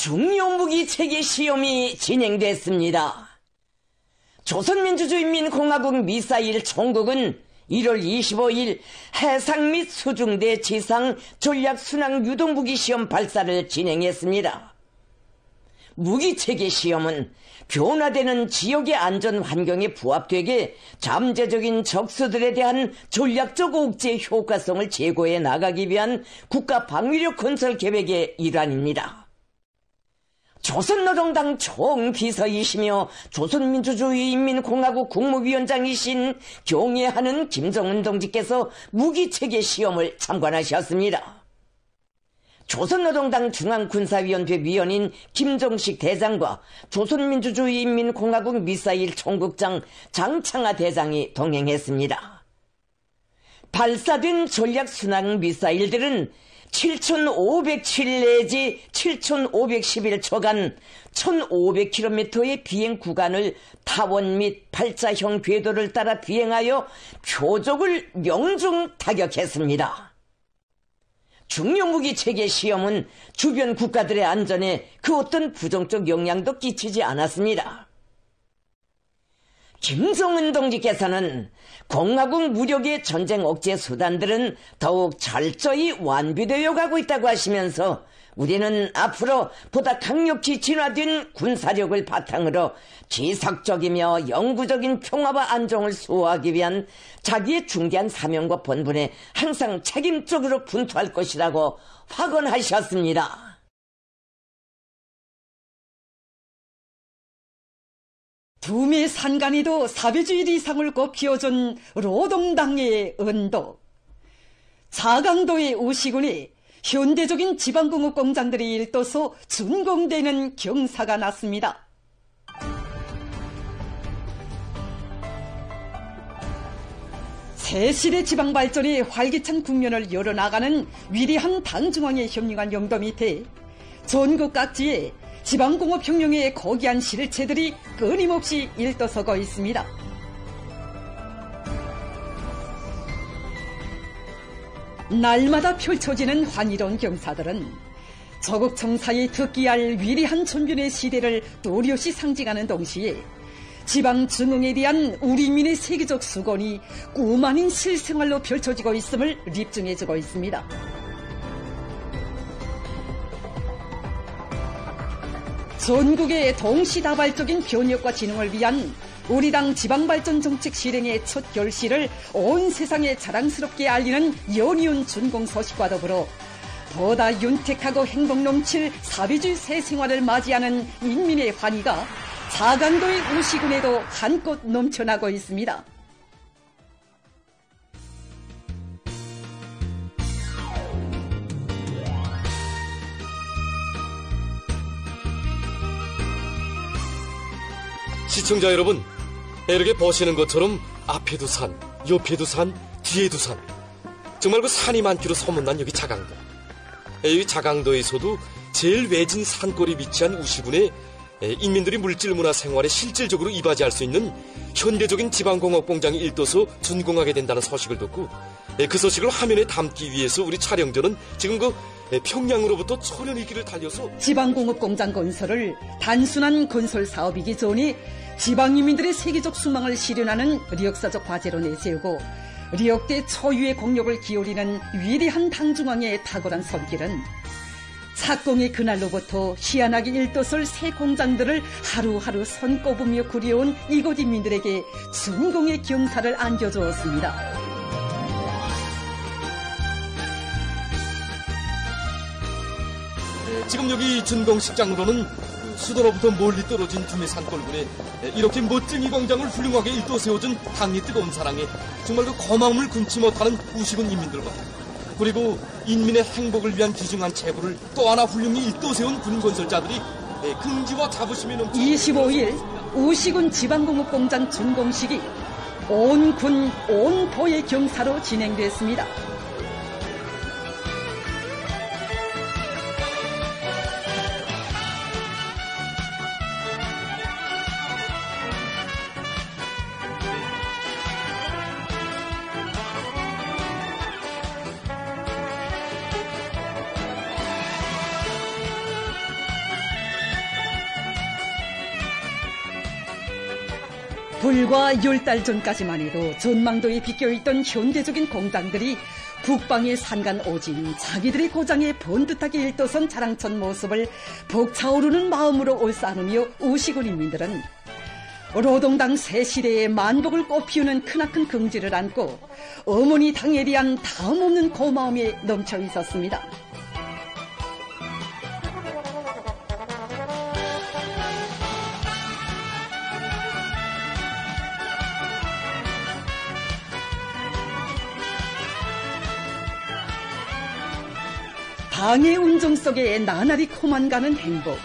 중요 무기 체계 시험이 진행됐습니다. 조선민주주의인민공화국 미사일 총국은 1월 25일 해상 및 수중대 지상 전략 순항 유도무기 시험 발사를 진행했습니다. 무기체계 시험은 변화되는 지역의 안전 환경에 부합되게 잠재적인 적수들에 대한 전략적 억제 효과성을 제고해 나가기 위한 국가 방위력 건설 계획의 일환입니다. 조선노동당 총비서이시며 조선민주주의인민공화국 국무위원장이신 경애하는 김정은 동지께서 무기체계 시험을 참관하셨습니다. 조선노동당 중앙군사위원회 위원인 김정식 대장과 조선민주주의인민공화국 미사일 총국장 장창하 대장이 동행했습니다. 발사된 전략 순항 미사일들은 7,507 내지 7,511초간 1,500km의 비행 구간을 타원 및 발자형 궤도를 따라 비행하여 표적을 명중 타격했습니다. 중요무기 체계 시험은 주변 국가들의 안전에 그 어떤 부정적 영향도 끼치지 않았습니다. 김정은 동지께서는 공화국 무력의 전쟁 억제 수단들은 더욱 철저히 완비되어 가고 있다고 하시면서 우리는 앞으로 보다 강력히 진화된 군사력을 바탕으로 지속적이며 영구적인 평화와 안정을 수호하기 위한 자기의 중대한 사명과 본분에 항상 책임적으로 분투할 것이라고 확언하셨습니다. 두미 산간이도 사회주의 이상을 꽃피워준 노동당의 은도. 자강도의 우시군이 현대적인 지방공업 공장들이 일도소 준공되는 경사가 났습니다. 새시대 지방발전이 활기찬 국면을 열어나가는 위대한 당중앙의 협력한 영도 밑에 전국 각지에 지방공업혁명의 거기한 실체들이 끊임없이 일떠서고 있습니다. 날마다 펼쳐지는 환희로운 경사들은 저국 청사에 특기할 위대한 존변의 시대를 또렷이 상징하는 동시에 지방 중흥에 대한 우리민의 세계적 수건이 꿈 아닌 실생활로 펼쳐지고 있음을 입증해주고 있습니다. 전국의 동시다발적인 변혁과 진흥을 위한 우리 당 지방발전 정책 실행의 첫 결실을 온 세상에 자랑스럽게 알리는 연이은 준공 소식과 더불어 보다 윤택하고 행복 넘칠 사회주의 새 생활을 맞이하는 인민의 환희가 자강도의 우시군에도 한껏 넘쳐나고 있습니다. 시청자 여러분, 이렇게 보시는 것처럼 앞에도 산, 옆에도 산, 뒤에도 산, 정말 그 산이 많기로 소문난 여기 자강도. 이 자강도에서도 제일 외진 산골에 위치한 우시군에 인민들이 물질 문화 생활에 실질적으로 이바지할 수 있는 현대적인 지방공업 공장이 일도서 준공하게 된다는 소식을 듣고 그 소식을 화면에 담기 위해서 우리 촬영전은 지금 그 평양으로부터 초련의 길을 달려서 지방공업 공장 건설을 단순한 건설 사업이기 전에 지방인민들의 세계적 수망을 실현하는 역사적 과제로 내세우고 역대 초유의 공력을 기울이는 위대한 당중앙의 탁월한 손길은 착공의 그날로부터 희한하게 일떠설 새 공장들을 하루하루 손꼽으며 그려온 이곳 인민들에게 준공의 경사를 안겨주었습니다. 지금 여기 준공식장으로는 수도로부터 멀리 떨어진 두메 산골군에 이렇게 멋진 이 공장을 훌륭하게 일도 세워준 당리 뜨거운 사랑에 정말 그 고마움을 금치 못하는 우시군 인민들과 그리고 인민의 행복을 위한 귀중한 체부를 또 하나 훌륭히 일도 세운 군건설자들이 긍지와 자부심이 넘쳐 25일 우시군 지방공업공장 준공식이 온 군, 온 도의 경사로 진행됐습니다. 불과 10달 전까지만 해도 전망도에 비껴있던 현대적인 공장들이 국방의 산간 오진 자기들의 고장에 번듯하게 일떠선 자랑천 모습을 벅차오르는 마음으로 올싸누며 우시군 인민들은 노동당 새 시대의 만복을 꽃피우는 크나큰 긍지를 안고 어머니 당에 대한 다음없는 고마움에 넘쳐 있었습니다. 방해 운정 속에 나날이 코만 가는 행복,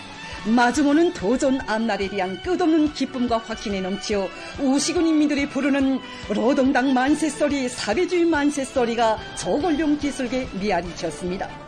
마중오는 도전 앞날에 대한 끝없는 기쁨과 확신에 넘치어 우시군 인민들이 부르는 노동당 만세소리, 사회주의 만세소리가 저골룡 기술계 미아리쳤습니다.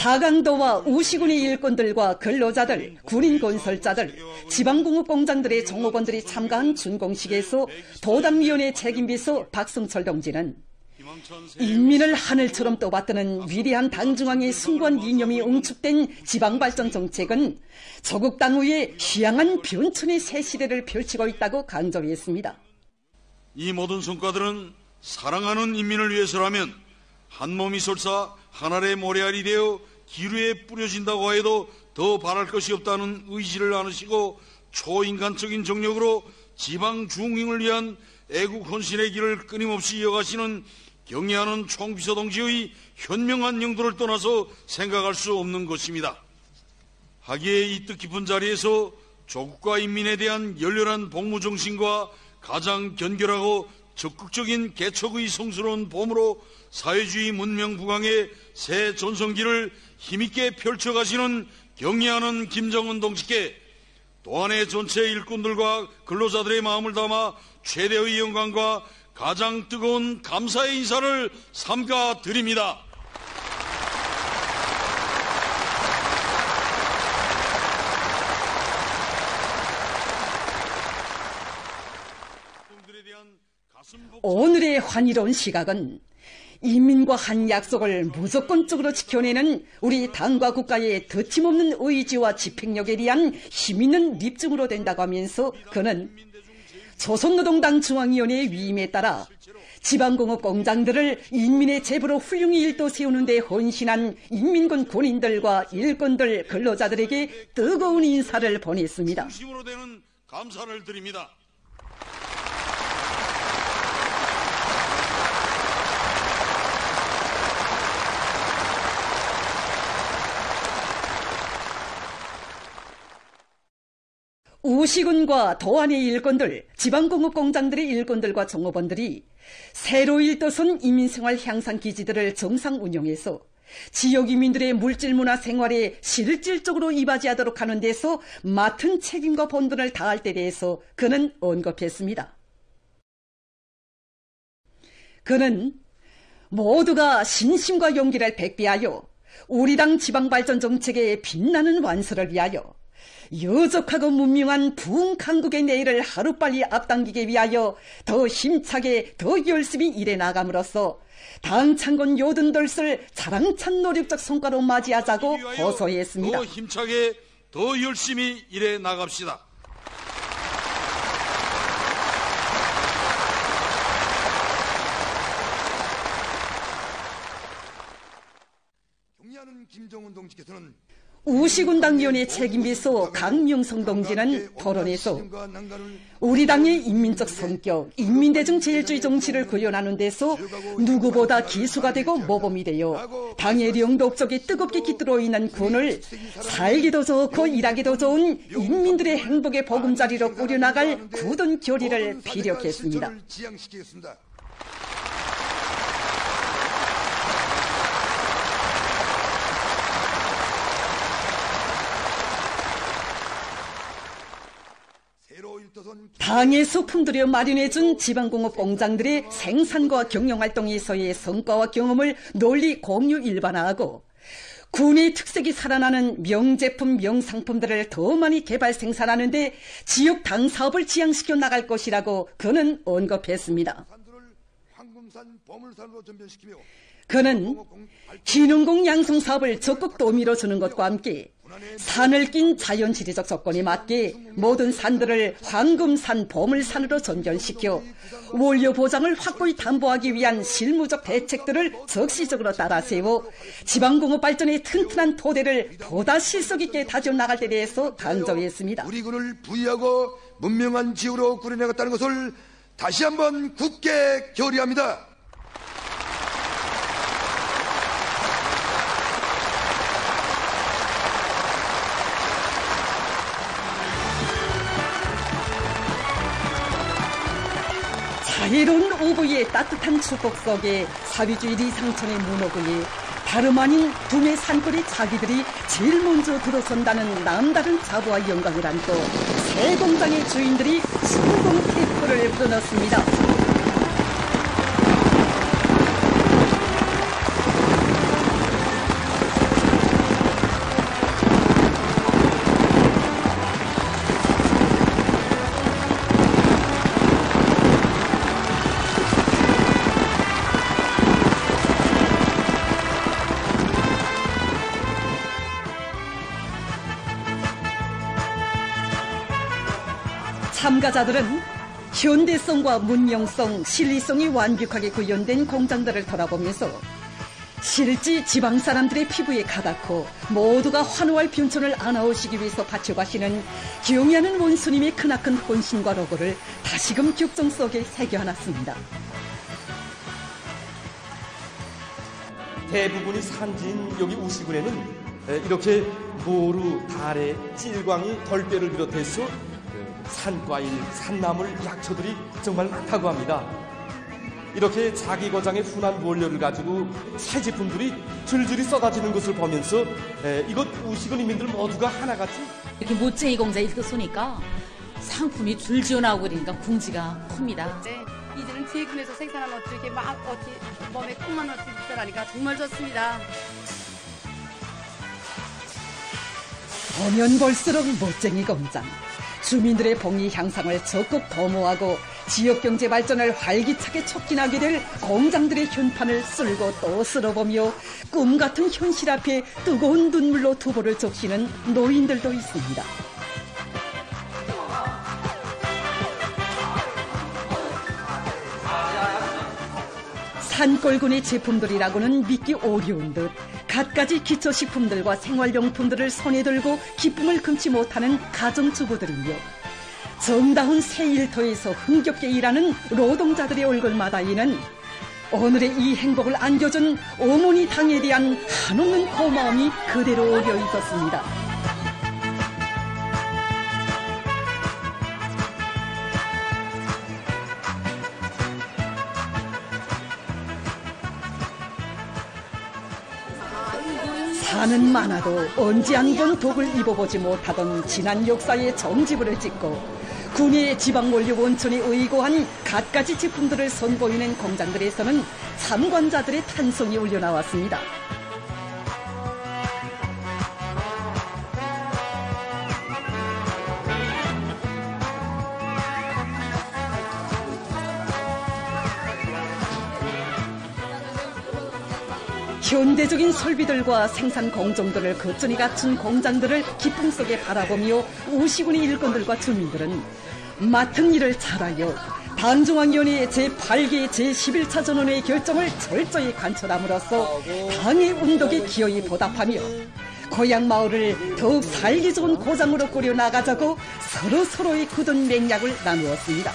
자강도와 우시군의 일꾼들과 근로자들, 군인 건설자들, 지방공업 공장들의 종업원들이 참가한 준공식에서 도당위원회 책임비서 박승철 동지는 인민을 하늘처럼 떠받드는 위대한 당중앙의 숭고한 이념이 응축된 지방발전 정책은 조국 당후의 희양한 변천의 새 시대를 펼치고 있다고 강조했습니다. 이 모든 성과들은 사랑하는 인민을 위해서라면 한몸이 설사 하늘의 모래알이 되어 기루에 뿌려진다고 해도 더 바랄 것이 없다는 의지를 나누시고 초인간적인 정력으로 지방 중흥을 위한 애국 헌신의 길을 끊임없이 이어가시는 경애하는 총비서 동지의 현명한 용도를 떠나서 생각할 수 없는 것입니다. 하기에 이 뜻깊은 자리에서 조국과 인민에 대한 열렬한 복무정신과 가장 견결하고 적극적인 개척의 성스러운 봄으로 사회주의 문명 부강의 새 전성기를 힘있게 펼쳐가시는 경애하는 김정은 동지께 또한의 전체 일꾼들과 근로자들의 마음을 담아 최대의 영광과 가장 뜨거운 감사의 인사를 삼가 드립니다. 오늘의 환희로운 시각은 인민과 한 약속을 무조건적으로 지켜내는 우리 당과 국가의 더팀없는 의지와 집행력에 대한 힘있는 입증으로 된다고 하면서 그는 조선노동당 중앙위원회의 위임에 따라 지방공업 공장들을 인민의 제보로 훌륭히 일도 세우는 데 헌신한 인민군 군인들과 일꾼들 근로자들에게 뜨거운 인사를 보냈습니다. 진심으로 되는 감사를 드립니다. 우시군과 도안의 일꾼들, 지방공업 공장들의 일꾼들과 종업원들이 새로 일떠선 인민생활 향상 기지들을 정상 운영해서 지역 이민들의 물질문화 생활에 실질적으로 이바지하도록 하는 데서 맡은 책임과 본분을 다할 때 대해서 그는 언급했습니다. 그는 모두가 신심과 용기를 백비하여 우리 당 지방발전 정책의 빛나는 완수를 위하여 여적하고 문명한 부흥 강국의 내일을 하루빨리 앞당기기 위하여 더 힘차게 더 열심히 일해 나감으로써 당 창건 요든들을 자랑찬 노력적 성과로 맞이하자고 호소했습니다. 더 힘차게 더 열심히 일해 나갑시다. 경애하는 김정은 동지께서는 우시군당위원회 책임비서 강명성 동지는 토론에서 우리 당의 인민적 성격, 인민대중 제일주의 정치를 구현하는 데서 누구보다 기수가 되고 모범이 되어 당의 영도업적에 뜨겁게 깃들어 있는 군을 살기도 좋고 일하기도 좋은 인민들의 행복의 보금자리로 꾸려나갈 굳은 교리를 피력했습니다. 당에서 품들여 마련해준 지방공업 공장들의 생산과 경영활동에서의 성과와 경험을 널리 공유 일반화하고 군의 특색이 살아나는 명제품, 명상품들을 더 많이 개발 생산하는 데 지역 당 사업을 지향시켜 나갈 것이라고 그는 언급했습니다. 그는 기능공 양성 사업을 적극 도미로 주는 것과 함께 산을 낀 자연지리적 조건에 맞게 모든 산들을 황금산, 보물산으로 전견시켜 원료 보장을 확고히 담보하기 위한 실무적 대책들을 적시적으로 따라 세워 지방공업 발전의 튼튼한 토대를 보다 실속 있게 다져 나갈 데 대해서 강조했습니다. 우리 군을 부유하고 문명한 지역으로 꾸려나갔다는 것을 다시 한번 굳게 결의합니다. 자유로운 오부의 따뜻한 축복 속에 사회주의 리상천의 문호구에 다름 아닌 두메 산골의 자기들이 제일 먼저 들어선다는 남다른 자부와 영광을 안고 새 공장의 주인들이 수공 테이프를 끊었습니다. 참가자들은 현대성과 문명성, 실리성이 완벽하게 구현된 공장들을 돌아보면서 실제 지방 사람들의 피부에 가닿고 모두가 환호할 변천을 안아오시기 위해서 바쳐가시는 경의하는 원수님의 크나큰 헌신과 로고를 다시금 격정 속에 새겨놨습니다. 대부분이 산지인 여기 우시군에는 이렇게 모루, 달래, 찔광이, 덜뼈를 비롯해서 산과일, 산나물, 약초들이 정말 많다고 합니다. 이렇게 자기 고장의 훈한 원료를 가지고 새 제품들이 줄줄이 쏟아지는 것을 보면서 이곳 우시군 인민들 모두가 하나같이 이렇게 못쟁이 공장 일도 쏘니까 상품이 줄지어 나오고 그러니까 궁지가 큽니다. 네, 이제는 제 군에서 생산한 옷들 이렇게 막 몸에 콩만 옷을 입더라니까 정말 좋습니다. 보면 볼수록 멋쟁이 공장. 주민들의 복리 향상을 적극 도모하고 지역경제 발전을 활기차게 촉진하게 될 공장들의 현판을 쓸고 또 쓸어보며 꿈같은 현실 앞에 뜨거운 눈물로 두부를 적시는 노인들도 있습니다. 산골군의 제품들이라고는 믿기 어려운 듯 갖가지 기초식품들과 생활용품들을 손에 들고 기쁨을 금치 못하는 가정주부들이며 정다운 새 일터에서 흥겹게 일하는 노동자들의 얼굴마다에는 오늘의 이 행복을 안겨준 어머니 당에 대한 한없는 고마움이 그대로 어려 있었습니다. 산은 많아도 언제 한 번 독을 입어보지 못하던 지난 역사의 정지부를 찍고 군의 지방원료 원천에 의거한 갖가지 제품들을 선보이는 공장들에서는 참관자들의 탄성이 울려나왔습니다. 현대적인 설비들과 생산 공정들을 거뜬히 갖춘 공장들을 기쁨 속에 바라보며 우시군의 일꾼들과 주민들은 맡은 일을 잘하여 당중앙위원회 제8기 제11차 전원회의 결정을 철저히 관철함으로써 당의 운동에 기어이 보답하며 고향 마을을 더욱 살기 좋은 고장으로 꾸려 나가자고 서로의 굳은 맹약을 나누었습니다.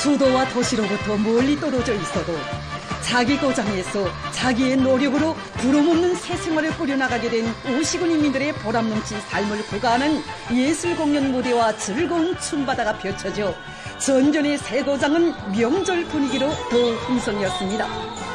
수도와 도시로부터 멀리 떨어져 있어도 자기 고장에서 자기의 노력으로 부름없는 새 생활을 꾸려나가게 된 오시군 인민들의 보람넘친 삶을 구가하는 예술 공연 무대와 즐거운 춤바다가 펼쳐져 전전의 새 고장은 명절 분위기로 더욱 풍성이었습니다.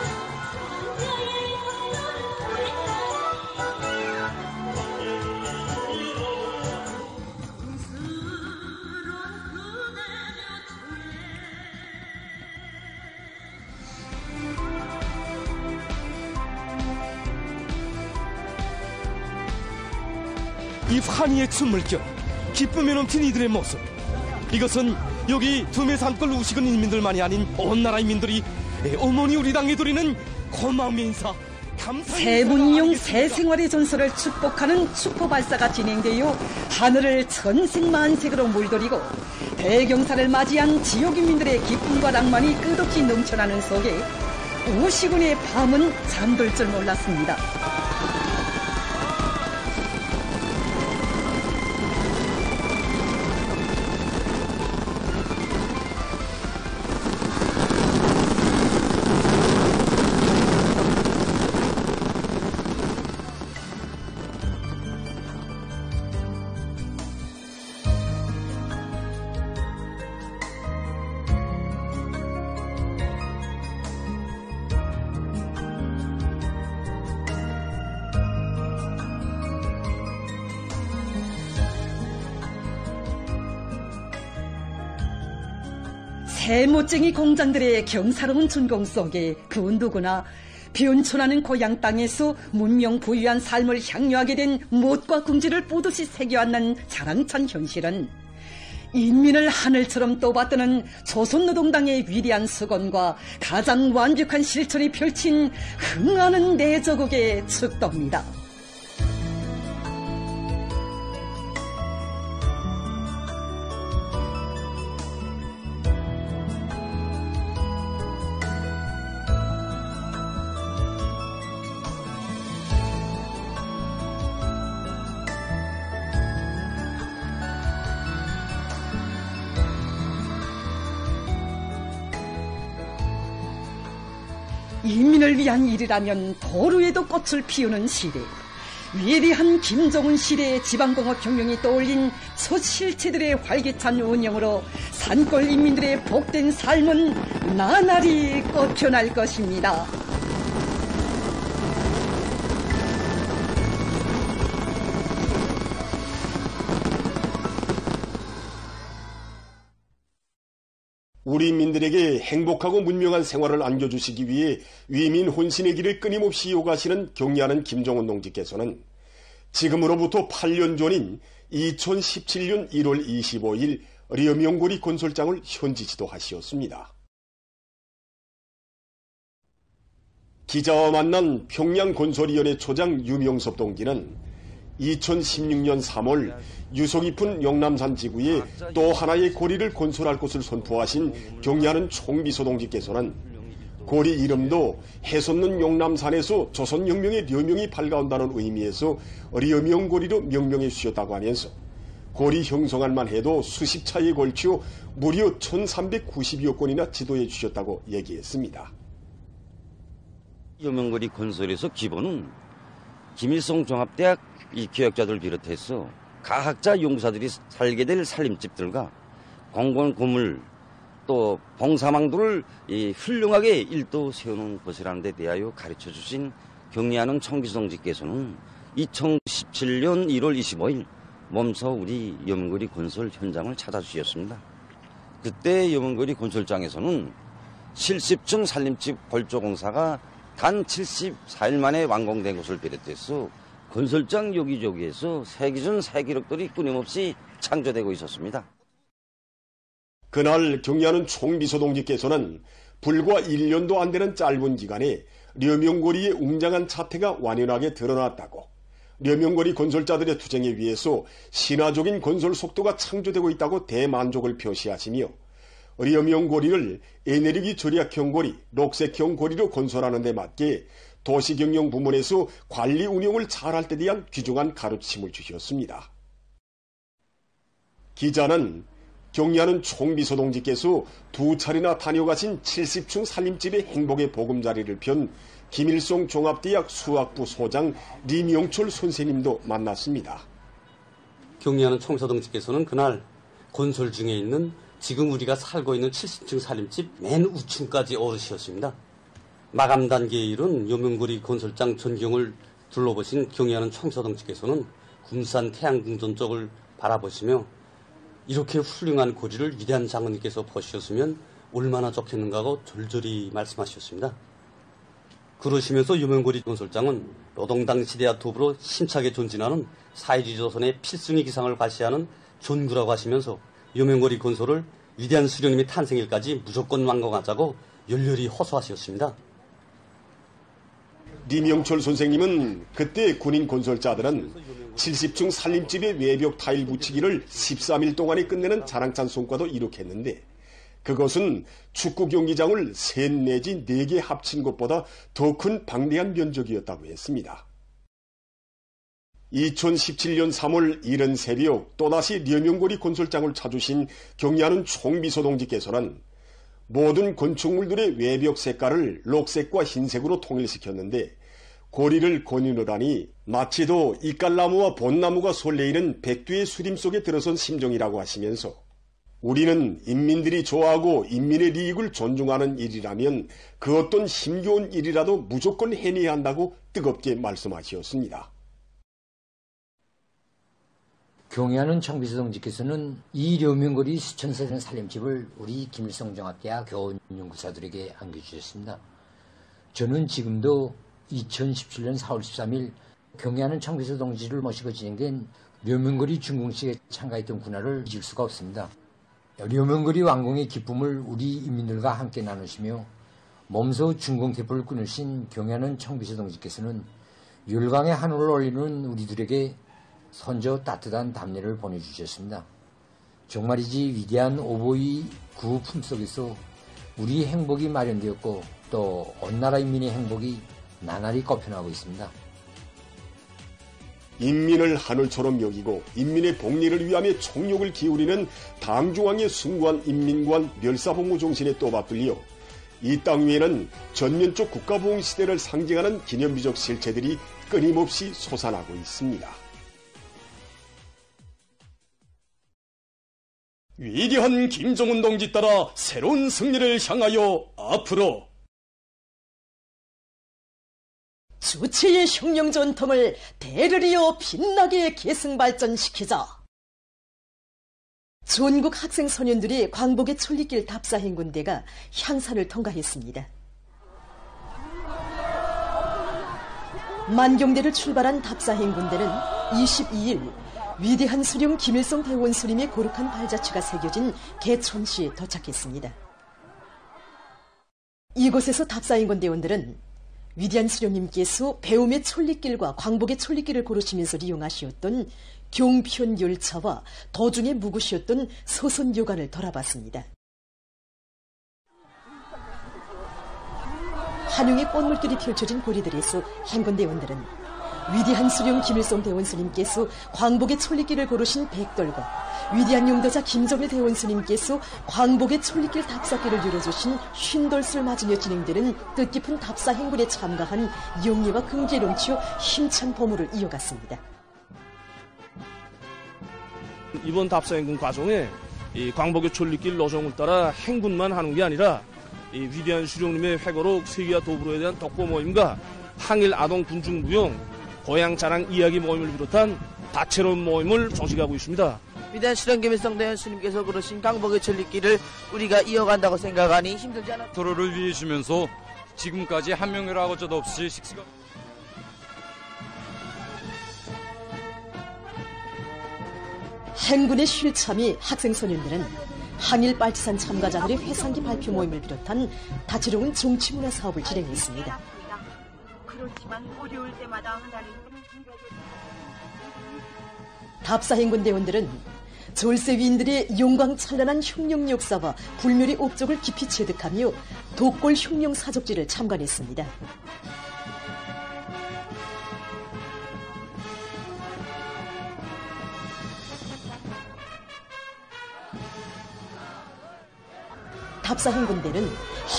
이 환희의 춤물결, 기쁨에 넘친 이들의 모습, 이것은 여기 두메산골 우시군 인민들만이 아닌 온 나라 인민들이 어머니 우리 땅에 드리는 고마움의 인사, 감사의 새 문명 새 생활의 전설을 축복하는 축포 발사가 진행되어 하늘을 천색만색으로 물들이고 대경사를 맞이한 지역 인민들의 기쁨과 낭만이 끝없이 넘쳐나는 속에 우시군의 밤은 잠들 줄 몰랐습니다. 새못쟁이 공장들의 경사로운 준공 속에 그 누구나 변천하는 고향 땅에서 문명 부유한 삶을 향유하게 된 못과 궁지를 뽀듯이 새겨안는 자랑찬 현실은 인민을 하늘처럼 떠받드는 조선노동당의 위대한 수건과 가장 완벽한 실천이 펼친 흥하는 내조국의 축도입니다. 인민을 위한 일이라면 도루에도 꽃을 피우는 시대, 위대한 김정은 시대의 지방공업 혁명이 떠올린 첫 실체들의 활기찬 운영으로 산골 인민들의 복된 삶은 나날이 꽃펴날 것입니다. 우리 인민들에게 행복하고 문명한 생활을 안겨주시기 위해 위민 혼신의 길을 끊임없이 이어가시는 경리하는 김정은 농지께서는 지금으로부터 8년 전인 2017년 1월 25일 려명고리 건설장을 현지 지도하시었습니다. 기자와 만난 평양건설위원회 초장 유명섭 동지는 2016년 3월 유서 깊은 영남산 지구에 또 하나의 고리를 건설할 것을 선포하신 경리하는 총비서 동지께서는 고리 이름도 해솟는 영남산에서 조선혁명의 려명이 밝아온다는 의미에서 려명고리로 명명해 주셨다고 하면서 고리 형성할만 해도 수십 차에 걸쳐 무려 1390여 건이나 지도해 주셨다고 얘기했습니다. 려명고리 건설에서 기본은 김일성 종합대학 이 기획자들 비롯해서 가학자 용사들이 살게 될 살림집들과 공공 건물 또 봉사망들을 훌륭하게 일도 세우는 것이라는 데 대하여 가르쳐 주신 경리하는 총비서 동지께서는 2017년 1월 25일 몸소 우리 여문거리 건설 현장을 찾아주셨습니다. 그때 여문거리 건설장에서는 70층 살림집 골조공사가 단 74일 만에 완공된 것을 비롯해서 건설장 여기저기에서 세기전 세기록들이 끊임없이 창조되고 있었습니다. 그날 경리하는 총비서동지께서는 불과 1년도 안 되는 짧은 기간에 려명거리의 웅장한 자태가 완연하게 드러났다고, 려명거리 건설자들의 투쟁에 의해서 신화적인 건설 속도가 창조되고 있다고 대만족을 표시하시며, 려명거리를 에너지 절약형 고리, 녹색형 고리로 건설하는 데 맞게 도시경영 부문에서 관리 운영을 잘할 때 대한 귀중한 가르침을 주셨습니다. 기자는 경리하는 총비서동지께서 2차례나 다녀가신 70층 살림집의 행복의 보금자리를 편 김일성 종합대학 수학부 소장 리명철 선생님도 만났습니다. 경리하는 총비서동지께서는 그날 건설 중에 있는 지금 우리가 살고 있는 70층 살림집 맨 우층까지 오르셨습니다. 마감 단계에 이른 여문거리 건설장 전경을 둘러보신 경리하는 총비서동지께서는 군산 태양궁전 쪽을 바라보시며 이렇게 훌륭한 고리를 위대한 장군님께서 보셨으면 얼마나 좋겠는가 하고 절절히 말씀하셨습니다. 그러시면서 여문거리 건설장은 노동당 시대와 더불어 힘차게 전진하는 사회주의 조선의 필승의 기상을 과시하는 존구라고 하시면서 여문거리 건설을 위대한 수령님의 탄생일까지 무조건 완공하자고 열렬히 호소하셨습니다. 리명철 선생님은 그때 군인 건설자들은 70층 살림집의 외벽 타일 붙이기를 13일 동안에 끝내는 자랑찬 성과도 이룩했는데, 그것은 축구 경기장을 3 내지 4개 합친 것보다 더 큰 방대한 면적이었다고 했습니다. 2017년 3월 이른 새벽 또다시 려명거리 건설장을 찾으신 경리하는 총비서동지께서는 모든 건축물들의 외벽 색깔을 녹색과 흰색으로 통일시켰는데, 고리를 권유하니 마치도 이깔나무와 벚나무가 설레이는 백두의 수림 속에 들어선 심정이라고 하시면서, 우리는 인민들이 좋아하고 인민의利益을 존중하는 일이라면 그 어떤 힘겨운 일이라도 무조건 해내야 한다고 뜨겁게 말씀하셨습니다. 경리하는 총비서동지께서는 이 려명거리 수천세 되는 살림집을 우리 김일성 종합대학 교원연구사들에게 안겨주셨습니다. 저는 지금도 2017년 4월 13일 경리하는 총비서동지를 모시고 진행된 려명거리 준공식에 참가했던 군화를 잊을 수가 없습니다. 려명거리 완공의 기쁨을 우리 인민들과 함께 나누시며 몸소 준공태포를 끊으신 경리하는 총비서동지께서는 열강의 하늘을 올리는 우리들에게 선조 따뜻한 답례를 보내주셨습니다. 정말이지 위대한 오보이 그 품속에서 우리 행복이 마련되었고 또 온 나라 인민의 행복이 나날이 꼽혀나가고 있습니다. 인민을 하늘처럼 여기고 인민의 복리를 위하며 총력을 기울이는 당중앙의 숭고한 인민관 멸사복무 정신에 또 맞들려 이 땅 위에는 전면적 국가보훈 시대를 상징하는 기념비적 실체들이 끊임없이 솟아나고 있습니다. 위대한 김정은 동지 따라 새로운 승리를 향하여 앞으로 주체의 혁명 전통을 대를 이어 빛나게 계승발전시키자. 전국 학생 소년들이 광복의 천리길 답사 행군대가 향사를 통과했습니다. 만경대를 출발한 답사 행군대는 22일 위대한 수령 김일성 대원수님의 거룩한 발자취가 새겨진 개천시에 도착했습니다. 이곳에서 답사 행군대원들은 위대한 수령님께서 배움의 천리길과 광복의 천리길을 고르시면서 이용하시었던 경편 열차와 도중에 묵으시었던 서선요관을 돌아봤습니다. 한용의 꽃물길이 펼쳐진 고리들에서 행군대원들은 위대한 수령 김일성 대원수님께서 광복의 천리길을 고르신 백돌과 위대한 용도자 김정일 대원수님께서 광복의 천리길 답사길을 열어주신 쉰돌술 맞으며 진행되는 뜻깊은 답사 행군에 참가한 영예와 긍지에 넘치어 힘찬 보물을 이어갔습니다. 이번 답사 행군 과정에 이 광복의 천리길 노정을 따라 행군만 하는 게 아니라 이 위대한 수령님의 회고록 세계와 도불호에 대한 독보 모임과 항일 아동 군중 무용 고향 자랑 이야기 모임을 비롯한 다채로운 모임을 조직하고 있습니다. 위대한 수령 김일성 대원 스님께서 그러신 강복의 천리길을 우리가 이어간다고 생각하니 힘들지 않아? 도로를 위해 주면서 지금까지 한 명이라고 저도 없이 식수가 행군의 실참이 학생 소년들은 항일 빨치산 참가자들의 회상기 발표 모임을 비롯한 다채로운 정치문화 사업을 진행했습니다. 그렇지만 어려울 때마다 하나님 답사 행군 대원들은 졸세 위인들의 용광찬란한 혁명 역사와 불멸의 업적을 깊이 체득하며 독골 혁명 사족지를 참관했습니다. 답사 행군대는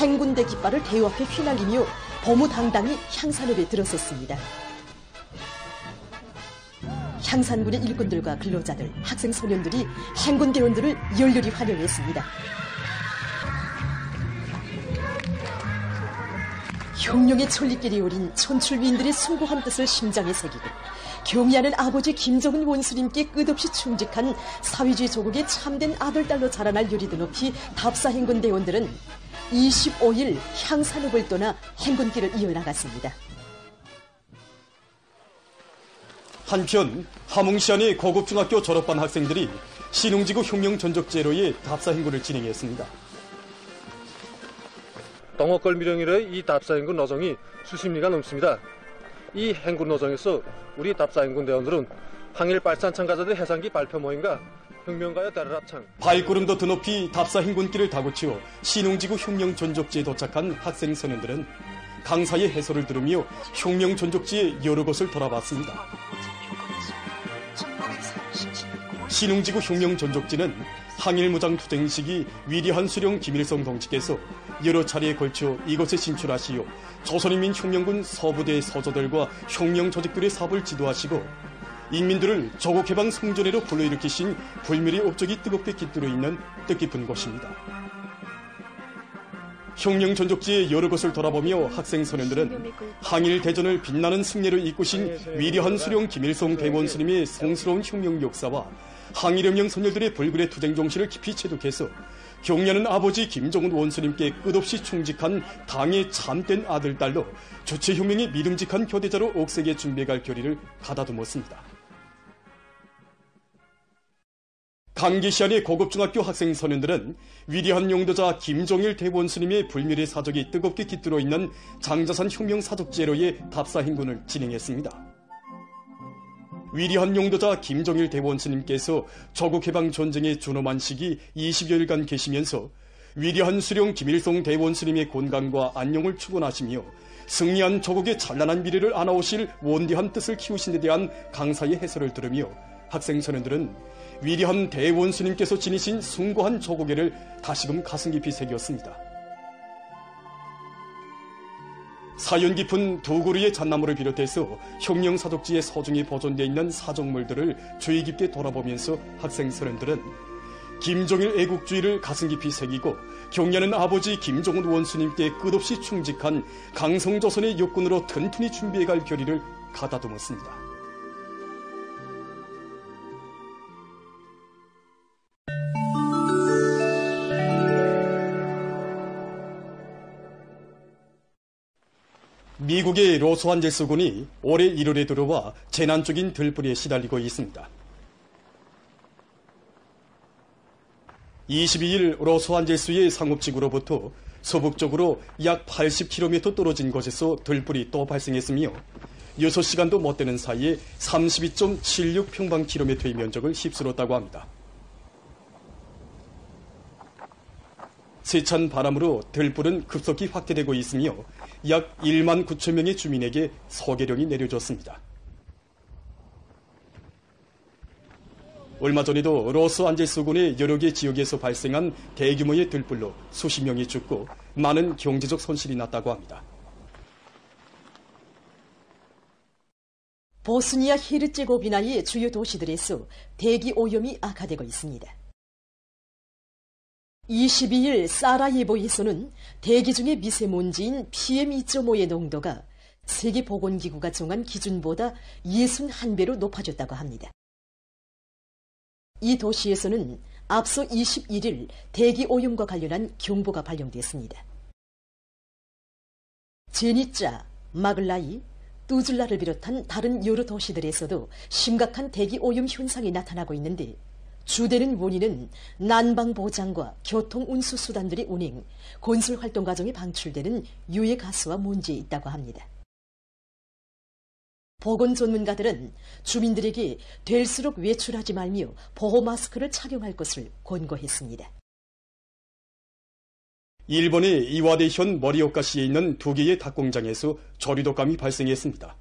행군대 깃발을 대우 앞에 휘날리며 범우당당히 향산읍에 들어섰습니다. 향산군의 일꾼들과 근로자들, 학생 소년들이 행군대원들을 열렬히 환영했습니다. 혁명의 천리길이 오린 촌출위인들의 숭고한 뜻을 심장에 새기고 경의하는 아버지 김정은 원수님께 끝없이 충직한 사회주의 조국의 참된 아들딸로 자라날 요리도 높이 답사 행군대원들은 25일 향산읍을 떠나 행군길을 이어나갔습니다. 한편 함흥시안의 고급중학교 졸업반 학생들이 신흥지구 혁명 전적제로의 답사 행군을 진행했습니다. 동어골 미령일의 이 답사 행군 노정이 수십 리가 넘습니다. 이 행군 노정에서 우리 답사 행군 대원들은 항일 빨산 참가자들 해상기 발표 모임과 혁명가요 대라랍창 발걸음도 드높이 답사 행군길을 다고치어 신흥지구 혁명 전적지에 도착한 학생 소년들은 강사의 해설을 들으며 혁명 전적지의 여러 곳을 돌아봤습니다. 신흥지구 혁명 전적지는 항일무장 투쟁 시기 위대한 수령 김일성 동지께서 여러 차례에 걸쳐 이곳에 진출하시어 조선인민혁명군 서부대 서조들과 혁명 조직들의 사업을 지도하시고 인민들을 조국해방 성전회로 불러일으키신 불멸의 업적이 뜨겁게 깃들어 있는 뜻깊은 곳입니다. 혁명 전적지의 여러 곳을 돌아보며 학생 소년들은 항일 대전을 빛나는 승리로 이끄신 위대한 수령 김일성 대원 스님의 성스러운 혁명 역사와 항일혁명 선열들의 불굴의 투쟁 정신을 깊이 체득해서 경례하는 아버지 김정은 원수님께 끝없이 충직한 당의 참된 아들딸로 주체혁명의 믿음직한 교대자로 옥색에 준비해갈 결의를 가다듬었습니다. 강기시안의 고급중학교 학생 소년들은 위대한 용도자 김종일 대원스님의 불멸의 사적이 뜨겁게 깃들어 있는 장자산 혁명 사적제로의 답사 행군을 진행했습니다. 위대한 용도자 김종일 대원스님께서 조국해방 전쟁에 준엄한 시기 20여일간 계시면서 위대한 수령 김일성 대원스님의 건강과 안녕을 축원하시며 승리한 조국의 찬란한 미래를 안아오실 원대한 뜻을 키우신 데 대한 강사의 해설을 들으며 학생 소년들은 위대한 대원스님께서 지니신 숭고한 조국애를 다시금 가슴 깊이 새겼습니다. 사연 깊은 두 그루의 잣나무를 비롯해서 혁명 사족지에 소중히 보존되어 있는 사적물들을 주의 깊게 돌아보면서 학생 소년들은 김종일 애국주의를 가슴 깊이 새기고 경례하는 아버지 김정은 원수님께 끝없이 충직한 강성조선의 역군으로 튼튼히 준비해갈 결의를 가다듬었습니다. 미국의 로스안젤스군이 올해 1월에 들어와 재난적인 들불에 시달리고 있습니다. 22일 로스안젤스의 상업지구로부터 서북쪽으로 약 80km 떨어진 곳에서 들불이 또 발생했으며 6시간도 못 되는 사이에 32.76평방킬로미터의 면적을 휩쓸었다고 합니다. 세찬 바람으로 들불은 급속히 확대되고 있으며 약 1만 9천 명의 주민에게 소개령이 내려졌습니다. 얼마 전에도 로스안젤스군의 여러 개 지역에서 발생한 대규모의 들불로 수십 명이 죽고 많은 경제적 손실이 났다고 합니다. 보스니아 헤르체고비나의 주요 도시들에서 대기 오염이 악화되고 있습니다. 22일 사라예보에서는 대기 중의 미세먼지인 PM2.5의 농도가 세계보건기구가 정한 기준보다 61배로 높아졌다고 합니다. 이 도시에서는 앞서 21일 대기오염과 관련한 경보가 발령됐습니다. 제니짜, 마글라이, 뚜즐라를 비롯한 다른 여러 도시들에서도 심각한 대기오염 현상이 나타나고 있는데 주되는 원인은 난방보장과 교통운수수단들의 운행, 건설활동 과정에 방출되는 유해가스와 문제에 있다고 합니다. 보건 전문가들은 주민들에게 될수록 외출하지 말며 보호 마스크를 착용할 것을 권고했습니다. 일본의 이와데현 머리오카시에 있는 2개의 닭공장에서 저리독감이 발생했습니다.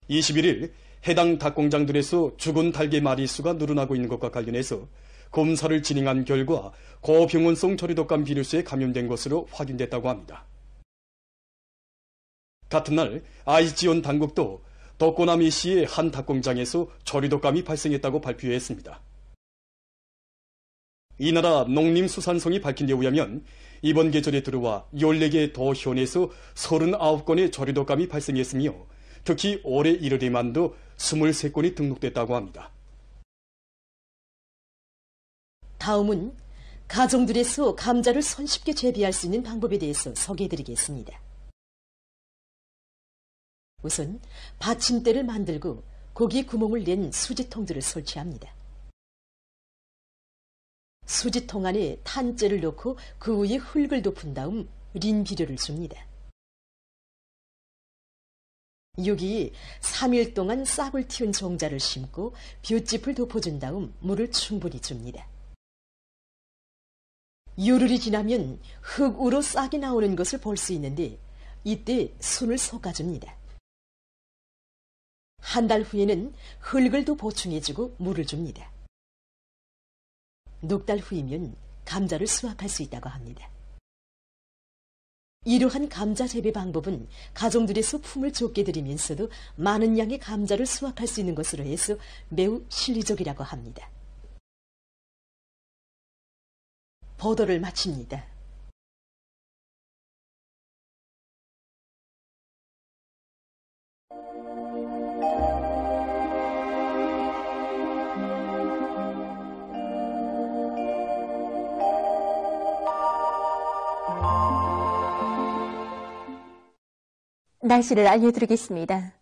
21일 해당 닭공장들에서 죽은 닭의 마리수가 늘어나고 있는 것과 관련해서 검사를 진행한 결과 고병원성 저리독감 비루스에 감염된 것으로 확인됐다고 합니다. 같은 날 아이치현 당국도 도코나미시의 한 닭공장에서 저리독감이 발생했다고 발표했습니다. 이 나라 농림수산성이 밝힌 데 의하면 이번 계절에 들어와 14개 도현에서 39건의 저리독감이 발생했으며 특히 올해 1월에만도 23건이 등록됐다고 합니다. 다음은 가정들에서 감자를 손쉽게 재배할 수 있는 방법에 대해서 소개해드리겠습니다. 우선 받침대를 만들고 거기에 구멍을 낸 수지통들을 설치합니다. 수지통 안에 탄재를 넣고 그 위에 흙을 덮은 다음 린 비료를 줍니다. 여기에 3일 동안 싹을 틔운 종자를 심고 볏짚을 덮어준 다음 물을 충분히 줍니다. 열흘이 지나면 흙으로 싹이 나오는 것을 볼 수 있는데 이때 순을 솎아줍니다. 한 달 후에는 흙을 더 보충해주고 물을 줍니다. 넉 달 후이면 감자를 수확할 수 있다고 합니다. 이러한 감자 재배 방법은 가정들에서 품을 적게 들이면서도 많은 양의 감자를 수확할 수 있는 것으로 해서 매우 실리적이라고 합니다. 보도를 마칩니다. 날씨를 알려드리겠습니다.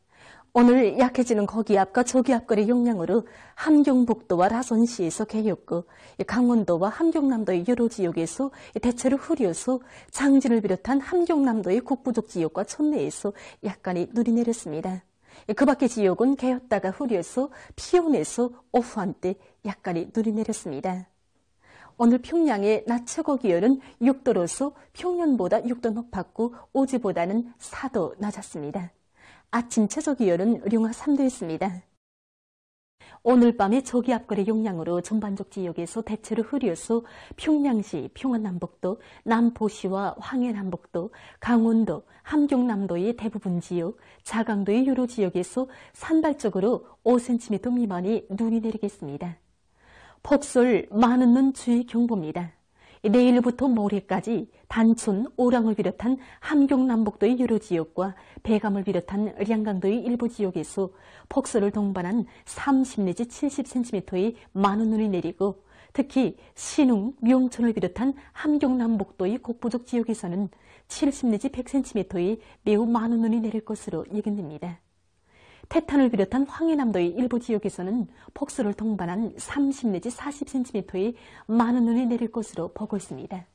오늘 약해지는 고기압과 저기압거리 영향으로 함경북도와 라선시에서 개였고 강원도와 함경남도의 여러 지역에서 대체로 흐려서 장진을 비롯한 함경남도의 북부족 지역과 촌내에서 약간의 눈이 내렸습니다. 그 밖의 지역은 개었다가 흐려서 피온에서 오후 한때 약간의 눈이 내렸습니다. 오늘 평양의 낮 최고 기온은 6도로서 평년보다 6도 높았고 어제보다는 4도 낮았습니다. 아침 최저 기온은 영하 3도였습니다. 오늘 밤에 저기압거리 영향으로 전반적 지역에서 대체로 흐려서 평양시, 평안남북도, 남포시와 황해남북도, 강원도, 함경남도의 대부분 지역, 자강도의 여러 지역에서 산발적으로 5cm 미만의 눈이 내리겠습니다. 폭설 많은 눈 주의 경보입니다. 내일부터 모레까지 단촌, 오랑을 비롯한 함경남북도의 여러 지역과 배감을 비롯한 량강도의 일부 지역에서 폭설을 동반한 30 내지 70cm의 많은 눈이 내리고 특히 신흥, 명천을 비롯한 함경남북도의 곡부족 지역에서는 70 내지 100cm의 매우 많은 눈이 내릴 것으로 예견됩니다. 태탄을 비롯한 황해남도의 일부 지역에서는 폭설을 동반한 30 내지 40cm의 많은 눈이 내릴 것으로 보고 있습니다.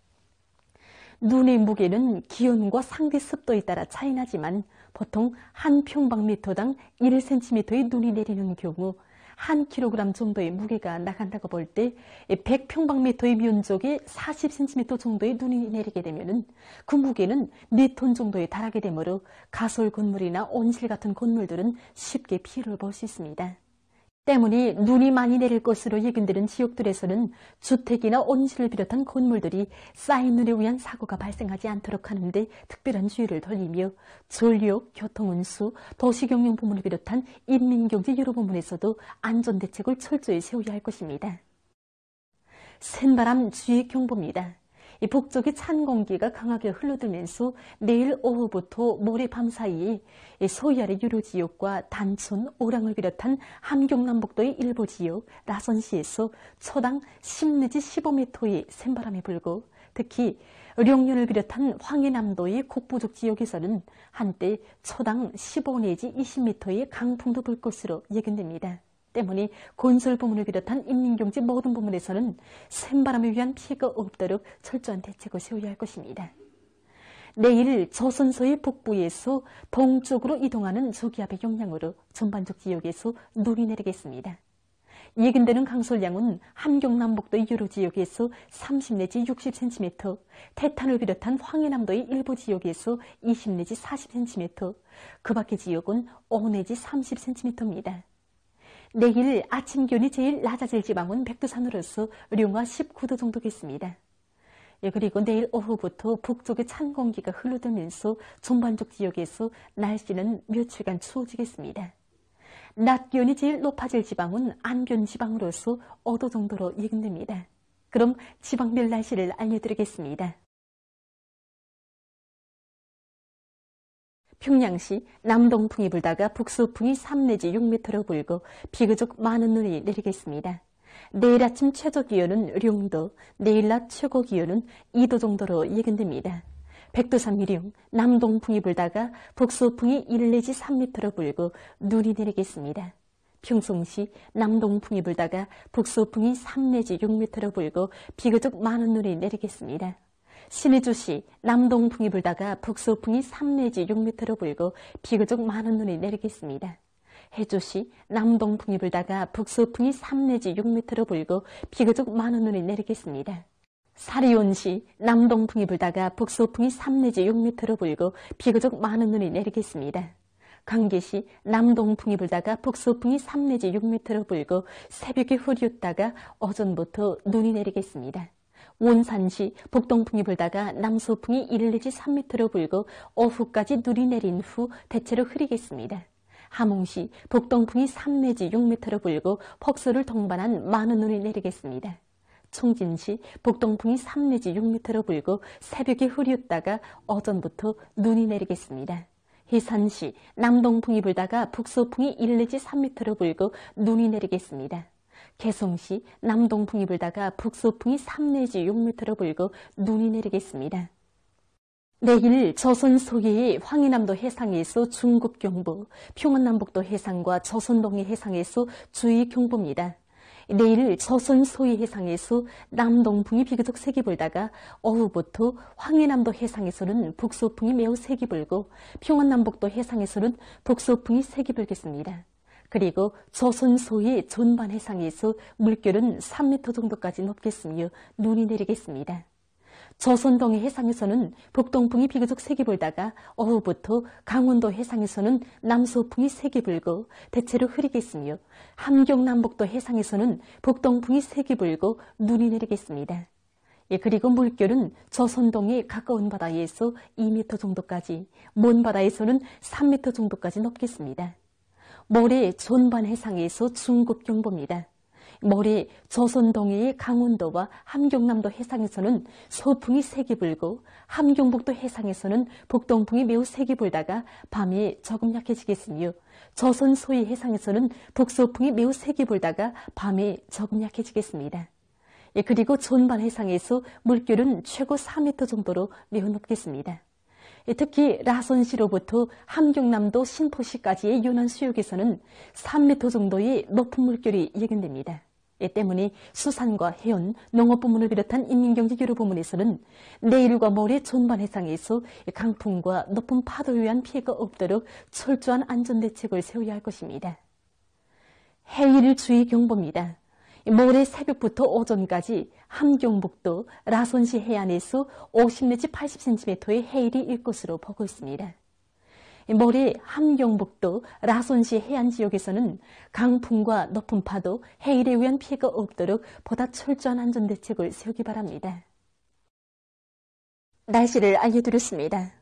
눈의 무게는 기온과 상대 습도에 따라 차이나지만 보통 한 평방미터당 1cm의 눈이 내리는 경우 1kg 정도의 무게가 나간다고 볼 때 100평방미터의 면적에 40cm 정도의 눈이 내리게 되면 그 무게는 4톤 정도에 달하게 되므로 가설 건물이나 온실 같은 건물들은 쉽게 피해를 볼 수 있습니다. 때문에 눈이 많이 내릴 것으로 예견되는 지역들에서는 주택이나 온실을 비롯한 건물들이 쌓인 눈에 의한 사고가 발생하지 않도록 하는데 특별한 주의를 돌리며 전력, 교통운수, 도시경영부문을 비롯한 인민경제 여러 부문에서도 안전대책을 철저히 세워야 할 것입니다. 센바람 주의 경보입니다. 이 북쪽의 찬 공기가 강하게 흘러들면서 내일 오후부터 모레 밤 사이에 소위 아래 유로 지역과 단촌, 오랑을 비롯한 함경남북도의 일부 지역, 라선시에서 초당 10 내지 15m의 샘바람이 불고 특히 룡년을 비롯한 황해남도의 북부족 지역에서는 한때 초당 15 내지 20m의 강풍도 불 것으로 예견됩니다. 때문에 건설 부문을 비롯한 인민경제 모든 부문에서는 샘바람에 위한 피해가 없도록 철저한 대책을 세워야 할 것입니다. 내일 조선소의 북부에서 동쪽으로 이동하는 저기압의 영향으로 전반적 지역에서 눈이 내리겠습니다. 예견되는 강솔량은 함경남북도의 여러 지역에서 30 내지 60cm, 태탄을 비롯한 황해남도의 일부 지역에서 20 내지 40cm, 그 밖의 지역은 5 내지 30cm입니다. 내일 아침 기온이 제일 낮아질 지방은 백두산으로서 룡화 19도 정도겠습니다. 그리고 내일 오후부터 북쪽의 찬 공기가 흘러들면서 전반적 지역에서 날씨는 며칠간 추워지겠습니다. 낮 기온이 제일 높아질 지방은 안변 지방으로서 5도 정도로 예견됩니다. 그럼 지방별 날씨를 알려드리겠습니다. 평양시 남동풍이 불다가 북서풍이 3 내지 6m로 불고 비교적 많은 눈이 내리겠습니다. 내일 아침 최저 기온은 룡도, 내일 낮 최고 기온은 2도 정도로 예견됩니다. 백두산 위령 남동풍이 불다가 북서풍이 1 내지 3m로 불고 눈이 내리겠습니다. 평송시 남동풍이 불다가 북서풍이 3 내지 6m로 불고 비교적 많은 눈이 내리겠습니다. 신의주시 남동풍이 불다가 북서풍이 3 내지 6m로 불고 비교적 많은 눈이 내리겠습니다. 해주시 남동풍이 불다가 북서풍이 3 내지 6m로 불고 비교적 많은 눈이 내리겠습니다. 사리온시 남동풍이 불다가 북서풍이 3 내지 6m로 불고 비교적 많은 눈이 내리겠습니다. 강계시 남동풍이 불다가 북서풍이 3 내지 6m로 불고 새벽에 흐렸다가 오전부터 눈이 내리겠습니다. 원산시 북동풍이 불다가 남서풍이 1 내지 3m로 불고 오후까지 눈이 내린 후 대체로 흐리겠습니다. 함흥시 북동풍이 3 내지 6m로 불고 폭설을 동반한 많은 눈이 내리겠습니다. 총진시 북동풍이 3 내지 6m로 불고 새벽에 흐렸다가 오전부터 눈이 내리겠습니다. 해산시 남동풍이 불다가 북서풍이 1 내지 3m로 불고 눈이 내리겠습니다. 개성시 남동풍이 불다가 북서풍이 3 내지 6m로 불고 눈이 내리겠습니다. 내일 조선 소해의 황해남도 해상에서 중국 경보, 평안남북도 해상과 조선동해 해상에서 주의 경보입니다. 내일 조선 소해 해상에서 남동풍이 비교적 세게 불다가 오후부터 황해남도 해상에서는 북서풍이 매우 세게 불고 평안남북도 해상에서는 북서풍이 세게 불겠습니다. 그리고 조선 소해 전반 해상에서 물결은 3m 정도까지 높겠으며 눈이 내리겠습니다. 조선 동해 해상에서는 북동풍이 비교적 세게 불다가 오후부터 강원도 해상에서는 남서풍이 세게 불고 대체로 흐리겠으며 함경남북도 해상에서는 북동풍이 세게 불고 눈이 내리겠습니다. 그리고 물결은 조선동해 가까운 바다에서 2m 정도까지, 먼 바다에서는 3m 정도까지 높겠습니다. 모레 전반 해상에서 중국 경보입니다. 모레 조선 동해의 강원도와 함경남도 해상에서는 서풍이 세게 불고 함경북도 해상에서는 북동풍이 매우 세게 불다가 밤에 조금 약해지겠으며 조선 소해 해상에서는 북서풍이 매우 세게 불다가 밤에 조금 약해지겠습니다. 그리고 전반 해상에서 물결은 최고 4m 정도로 매우 높겠습니다. 특히 라선시로부터 함경남도 신포시까지의 연안 수역에서는 3m 정도의 높은 물결이 예견됩니다. 때문에 수산과 해운, 농업부문을 비롯한 인민경제 여러 부문에서는 내일과 모레 전반 해상에서 강풍과 높은 파도에 의한 피해가 없도록 철저한 안전대책을 세워야 할 것입니다. 해일 주의 경보입니다. 모레 새벽부터 오전까지 함경북도 라선시 해안에서 50 내지 80cm의 해일이 일 것으로 보고 있습니다. 모레 함경북도 라선시 해안 지역에서는 강풍과 높은 파도, 해일에 의한 피해가 없도록 보다 철저한 안전대책을 세우기 바랍니다. 날씨를 알려드렸습니다.